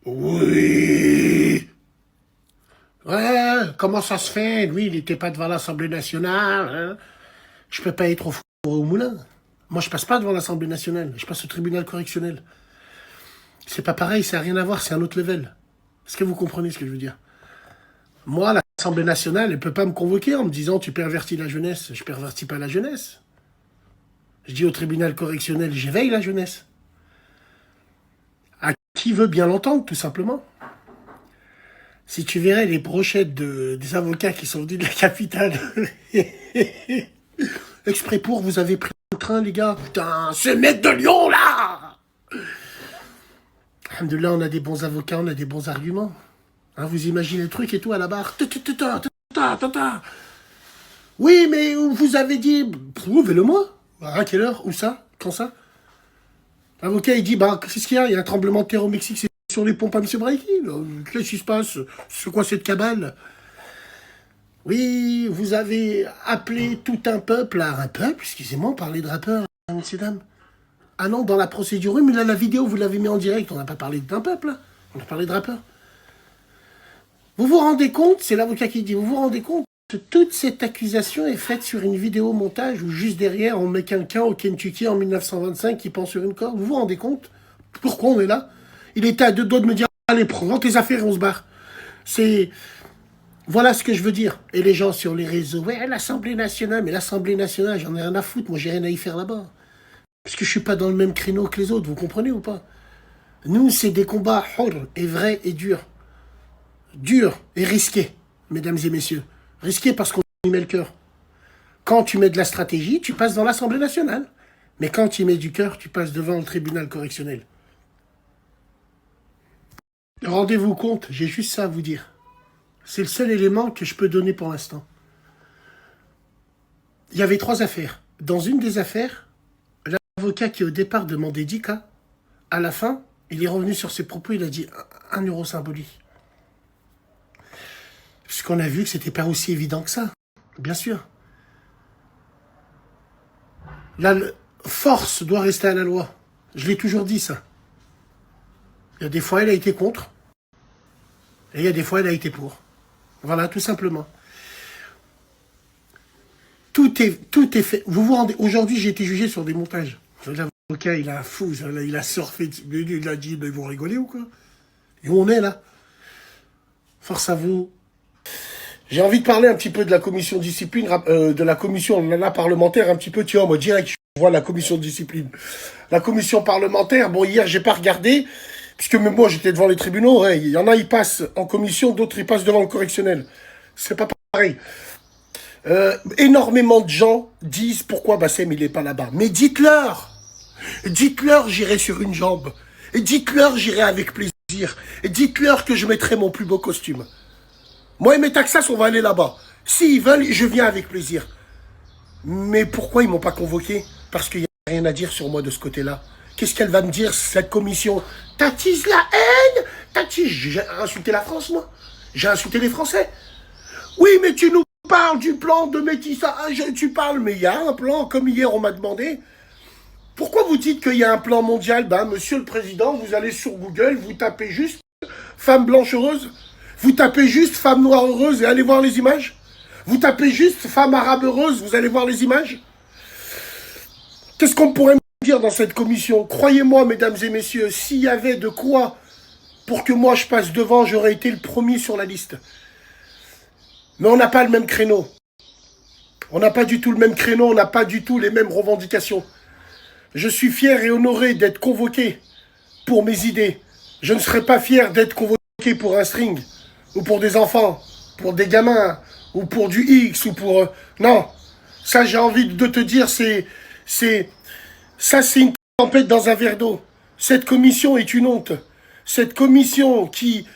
Oui. Ouais, comment ça se fait? Lui, il n'était pas devant l'Assemblée nationale. Hein. Je peux pas être au four et au moulin. Moi, je passe pas devant l'Assemblée nationale. Je passe au tribunal correctionnel. C'est pas pareil, ça n'a rien à voir, c'est un autre level. Est-ce que vous comprenez ce que je veux dire? Moi, l'Assemblée nationale, elle peut pas me convoquer en me disant tu pervertis la jeunesse. Je pervertis pas la jeunesse. Je dis au tribunal correctionnel, j'éveille la jeunesse. À qui veut bien l'entendre, tout simplement. Si tu verrais les brochettes des avocats qui sont venus de la capitale, exprès pour, vous avez pris le train, les gars. Putain, ce mec de Lyon, là. Alhamdoulilah, on a des bons avocats, on a des bons arguments. Hein, vous imaginez le truc et tout à la barre. Oui, mais vous avez dit... Prouvez-le-moi. À quelle heure? Où ça? Quand ça? L'avocat, il dit, bah, qu'est-ce qu'il y a? Il y a un tremblement de terre au Mexique, c'est sur les pompes à M. Brahiki. Qu'est-ce qui se passe? C'est quoi cette cabale? Oui, vous avez appelé tout un peuple à un peuple. Excusez-moi, on parlait de rappeurs, messieurs, dames. Ah non, dans la procédure, oui, mais là, la vidéo, vous l'avez mis en direct. On n'a pas parlé d'un peuple, là. On a parlé de rappeurs. Vous vous rendez compte, c'est l'avocat qui dit, vous vous rendez compte que toute cette accusation est faite sur une vidéo montage où juste derrière, on met quelqu'un au Kentucky en 1925 qui pend sur une corde. Vous vous rendez compte? Pourquoi on est là? Il était à deux doigts de me dire, allez, prends tes affaires et on se barre. C'est... Voilà ce que je veux dire. Et les gens sur les réseaux, ouais, l'Assemblée nationale, mais l'Assemblée nationale, j'en ai rien à foutre, moi j'ai rien à y faire là-bas. Parce que je suis pas dans le même créneau que les autres, vous comprenez ou pas? Nous, c'est des combats hors et vrais et durs. Durs et risqués, mesdames et messieurs. Risqués parce qu'on y met le cœur. Quand tu mets de la stratégie, tu passes dans l'Assemblée nationale. Mais quand tu mets du cœur, tu passes devant le tribunal correctionnel. Rendez-vous compte, j'ai juste ça à vous dire. C'est le seul élément que je peux donner pour l'instant. Il y avait 3 affaires. Dans une des affaires, l'avocat qui au départ demandait 10 cas, à la fin, il est revenu sur ses propos, il a dit 1 euro symbolique. Puisqu'on a vu que c'était pas aussi évident que ça. Bien sûr. La force doit rester à la loi. Je l'ai toujours dit, ça. Il y a des fois, elle a été contre. Et il y a des fois, elle a été pour. Voilà, tout simplement. Tout est fait. Vous vous rendez... Aujourd'hui, j'ai été jugé sur des montages. L'avocat, il a fou, il a surfé. Il a dit, mais vous rigolez ou quoi? Et où on est, là? Force à vous. J'ai envie de parler un petit peu de la commission discipline, de la commission parlementaire, un petit peu, tu vois, moi, direct, je vois la commission de discipline. La commission parlementaire, bon, hier, j'ai pas regardé, puisque même moi, j'étais devant les tribunaux, ouais, il y en a, ils passent en commission, d'autres, ils passent devant le correctionnel. C'est pas pareil. Énormément de gens disent pourquoi Bassem, il est pas là-bas. Mais dites-leur, j'irai sur une jambe. Et dites-leur, j'irai avec plaisir. Et dites-leur que je mettrai mon plus beau costume. Moi et mes Taxas, on va aller là-bas. S'ils veulent, je viens avec plaisir. Mais pourquoi ils m'ont pas convoqué? Parce qu'il n'y a rien à dire sur moi de ce côté-là. Qu'est-ce qu'elle va me dire, cette commission? T'attises la haine? J'ai insulté la France, moi? J'ai insulté les Français? Oui, mais tu nous parles du plan de métissage. Tu parles, mais il y a un plan, comme hier on m'a demandé. Pourquoi vous dites qu'il y a un plan mondial? Ben, monsieur le président, vous allez sur Google, vous tapez juste femme blanche heureuse. Vous tapez juste femme noire heureuse et allez voir les images. Vous tapez juste femme arabe heureuse, vous allez voir les images. Qu'est-ce qu'on pourrait me dire dans cette commission? Croyez-moi, mesdames et messieurs, s'il y avait de quoi pour que moi je passe devant, j'aurais été le premier sur la liste. Mais on n'a pas le même créneau. On n'a pas du tout le même créneau, on n'a pas du tout les mêmes revendications. Je suis fier et honoré d'être convoqué pour mes idées. Je ne serais pas fier d'être convoqué pour un string, ou pour des enfants, pour des gamins, ou pour du X, ou pour... Non, ça j'ai envie de te dire, ça c'est une tempête dans un verre d'eau. Cette commission est une honte. Cette commission qui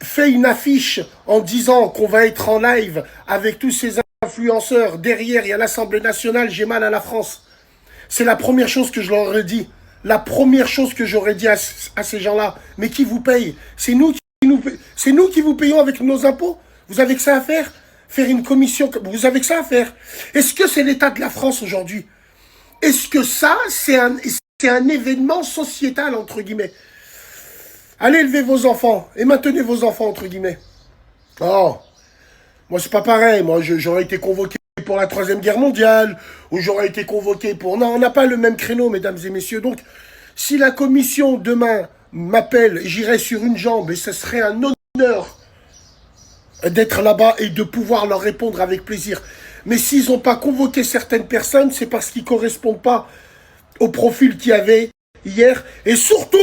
fait une affiche en disant qu'on va être en live avec tous ces influenceurs. Derrière, il y a l'Assemblée nationale, j'ai mal à la France. C'est la première chose que je leur aurais dit. La première chose que j'aurais dit à ces gens-là. Mais qui vous paye? C'est nous qui vous payons avec nos impôts. Vous avez que ça à faire? Faire une commission, vous avez que ça à faire. Est-ce que c'est l'état de la France aujourd'hui? Est-ce que ça, c'est un événement sociétal, entre guillemets? Allez élever vos enfants et maintenez vos enfants, entre guillemets. Oh, moi c'est pas pareil. Moi j'aurais été convoqué pour la Troisième Guerre mondiale, ou j'aurais été convoqué pour... Non, on n'a pas le même créneau, mesdames et messieurs. Donc, si la commission demain m'appelle, j'irai sur une jambe et ce serait un honneur d'être là-bas et de pouvoir leur répondre avec plaisir. Mais s'ils n'ont pas convoqué certaines personnes, c'est parce qu'ils ne correspondent pas au profil qu'il y avait hier. Et surtout,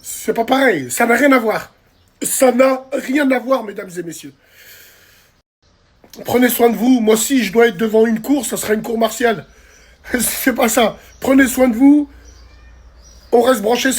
c'est pas pareil, ça n'a rien à voir. Ça n'a rien à voir, mesdames et messieurs. Prenez soin de vous. Moi, si je dois être devant une cour, ça sera une cour martiale. C'est pas ça. Prenez soin de vous. On reste branché.